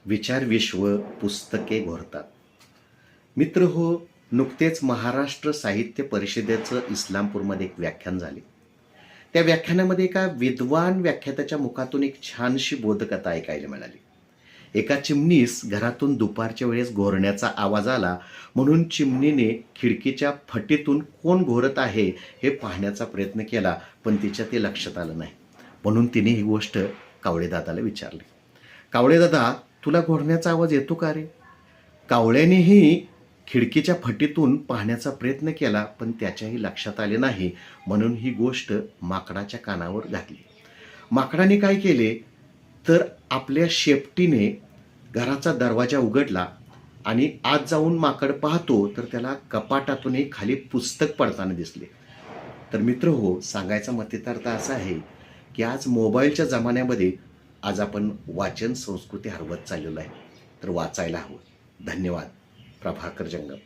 विचार विश्व पुस्तके घोरतात. मित्र हो, नुकतेच महाराष्ट्र साहित्य परिषदेचं इस्लामपूरमध्ये एक व्याख्यान झाले. त्या व्याख्यानामध्ये एका विद्वान व्याख्यात्याच्या मुखातून एक छानशी बोधकथा ऐकायला मिळाली. एका चिमणीस घरातून दुपारच्या वेळेस घोरण्याचा आवाज आला, म्हणून चिमणीने खिडकीच्या फटीतून कोण घोरत आहे हे पाहण्याचा प्रयत्न केला, पण तिच्या ते लक्षात आलं नाही. म्हणून तिने ही गोष्ट कावळेदादाला विचारली. कावळेदादा, तुला घोरण्याचा आवाज येतो का रे? कावळ्यानेही खिडकीच्या फटीतून पाहण्याचा प्रयत्न केला, पण त्याच्याही लक्षात आले नाही. म्हणून ही गोष्ट माकडाच्या कानावर घातली. माकडाने काय केले तर आपल्या शेपटीने घराचा दरवाजा उघडला आणि आत जाऊन माकड पाहतो तर त्याला कपाटातूनही खाली पुस्तक पडताना दिसले. तर मित्र हो, सांगायचा मतितार्थ असा आहे की आज मोबाईलच्या जमान्यामध्ये आज आपण वाचन संस्कृती हरवत चाललेलो आहे. तर वाचायला हवं. धन्यवाद. प्रभाकर जंगम.